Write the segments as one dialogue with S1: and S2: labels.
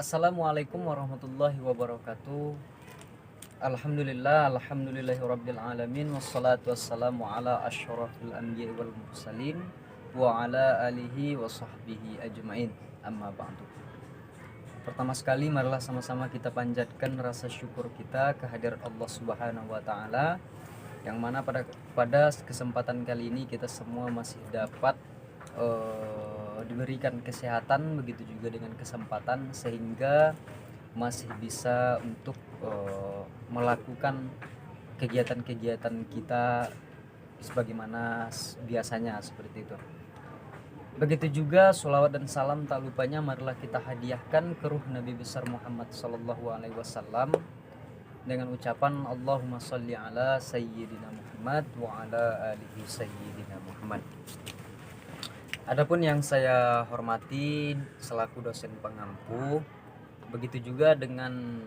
S1: Assalamualaikum warahmatullahi wabarakatuh. Alhamdulillahirabbil alamin wassalatu wassalamu ala asyrafil anbiya'i wal mursalin wa ala alihi wa sahbihi ajmain. Amma ba'du. Pertama sekali marilah sama-sama kita panjatkan rasa syukur kita kehadirat Allah Subhanahu wa taala yang mana pada kesempatan kali ini kita semua masih dapat diberikan kesehatan, begitu juga dengan kesempatan sehingga masih bisa untuk melakukan kegiatan-kegiatan kita sebagaimana biasanya seperti itu. Begitu juga sholawat dan salam tak lupanya marilah kita hadiahkan ke ruh Nabi besar Muhammad SAW dengan ucapan Allahumma sholli ala sayyidina Muhammad wa ala alihi sayyidina Muhammad. Adapun yang saya hormati selaku dosen pengampu, begitu juga dengan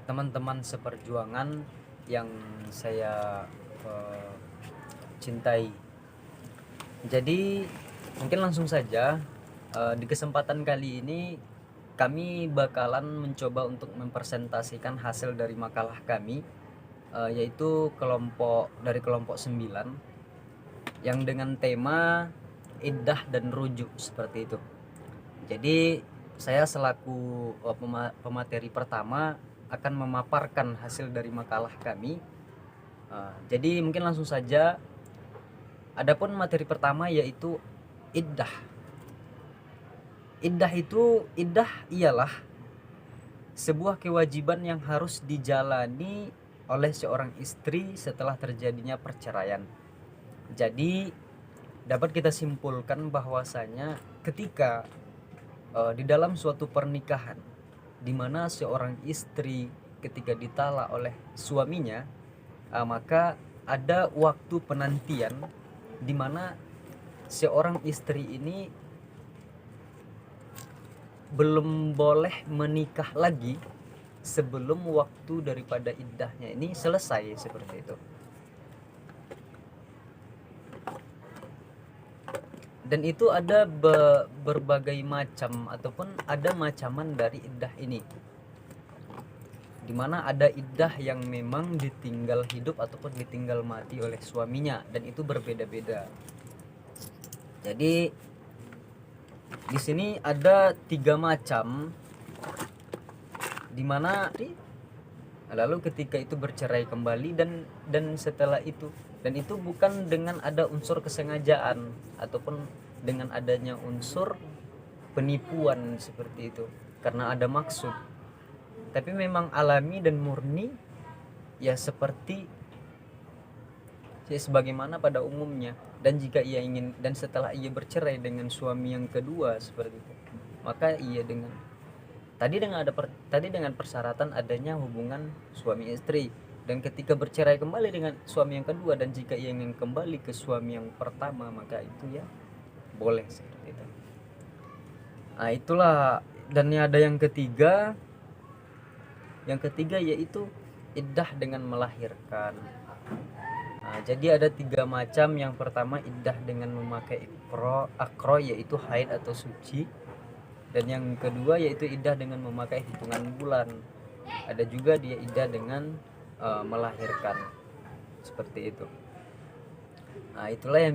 S1: teman-teman seperjuangan yang saya cintai. Jadi mungkin langsung saja di kesempatan kali ini kami bakalan mencoba untuk mempresentasikan hasil dari makalah kami, yaitu kelompok 9 yang dengan tema iddah dan rujuk seperti itu. Jadi saya selaku pemateri pertama akan memaparkan hasil dari makalah kami. Jadi mungkin langsung saja. Adapun materi pertama yaitu iddah. Iddah ialah sebuah kewajiban yang harus dijalani oleh seorang istri setelah terjadinya perceraian. Jadi dapat kita simpulkan bahwasanya ketika di dalam suatu pernikahan di mana seorang istri ketika ditalak oleh suaminya, maka ada waktu penantian di mana seorang istri ini belum boleh menikah lagi sebelum waktu daripada iddahnya ini selesai seperti itu. Dan itu ada berbagai macam ataupun ada macaman dari iddah ini, dimana ada iddah yang memang ditinggal hidup ataupun ditinggal mati oleh suaminya, dan itu berbeda-beda. Jadi di sini ada 3 macam, dimana lalu ketika itu bercerai kembali dan setelah itu, dan itu bukan dengan ada unsur kesengajaan ataupun dengan adanya unsur penipuan seperti itu karena ada maksud, tapi memang alami dan murni ya seperti sebagaimana pada umumnya. Dan jika ia ingin, dan setelah ia bercerai dengan suami yang kedua seperti itu, maka ia dengan persyaratan adanya hubungan suami istri, dan ketika bercerai kembali dengan suami yang kedua, dan jika ia ingin kembali ke suami yang pertama, maka itu ya boleh seperti itu. Nah itulah. Dan ada yang ketiga yaitu iddah dengan melahirkan. Nah, jadi ada 3 macam. Yang pertama iddah dengan memakai akro yaitu haid atau suci, dan yang kedua yaitu iddah dengan memakai hitungan bulan. Ada juga dia iddah dengan melahirkan seperti itu. Nah itulah yang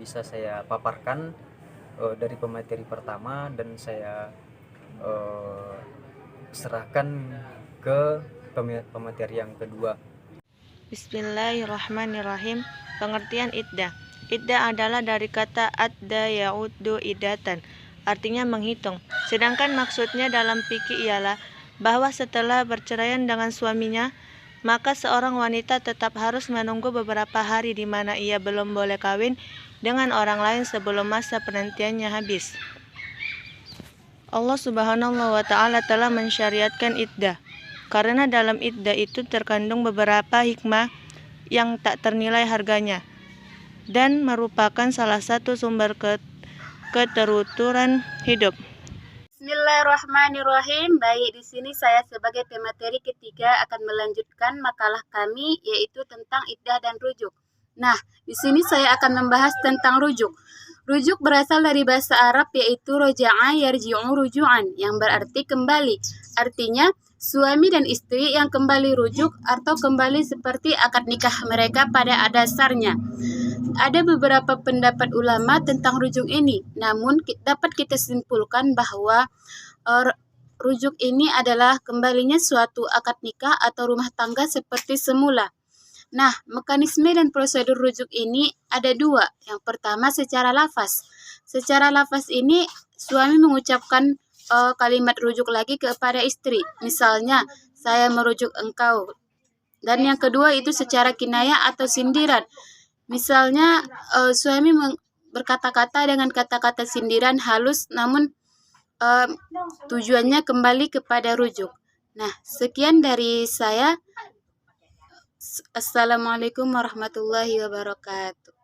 S1: bisa saya paparkan dari pemateri pertama, dan saya serahkan ke pemateri yang kedua.
S2: Bismillahirrahmanirrahim. Pengertian iddah. Iddah adalah dari kata adda ya'uddu iddatan, artinya menghitung. Sedangkan maksudnya dalam fikih ialah bahwa setelah berceraian dengan suaminya, maka seorang wanita tetap harus menunggu beberapa hari di mana ia belum boleh kawin dengan orang lain sebelum masa penantiannya habis. Allah Subhanahu wa taala telah mensyariatkan iddah karena dalam iddah itu terkandung beberapa hikmah yang tak ternilai harganya dan merupakan salah satu sumber keteruturan hidup.
S3: Bismillahirrahmanirrahim. Baik, di sini saya sebagai pemateri ketiga akan melanjutkan makalah kami, yaitu tentang iddah dan rujuk. Nah, di sini saya akan membahas tentang rujuk. Rujuk berasal dari bahasa Arab yaitu roja'a yarji'u ruju'an yang berarti kembali. Artinya suami dan istri yang kembali rujuk atau kembali seperti akad nikah mereka pada dasarnya. Ada beberapa pendapat ulama tentang rujuk ini, namun dapat kita simpulkan bahwa rujuk ini adalah kembalinya suatu akad nikah atau rumah tangga seperti semula. Nah, mekanisme dan prosedur rujuk ini ada dua. Yang pertama secara lafaz. Secara lafaz ini suami mengucapkan kalimat rujuk lagi kepada istri. Misalnya, saya merujuk engkau. Dan yang kedua itu secara kinayah atau sindiran. Misalnya, suami berkata-kata dengan kata-kata sindiran halus namun tujuannya kembali kepada rujuk. Nah, sekian dari saya. Assalamualaikum warahmatullahi wabarakatuh.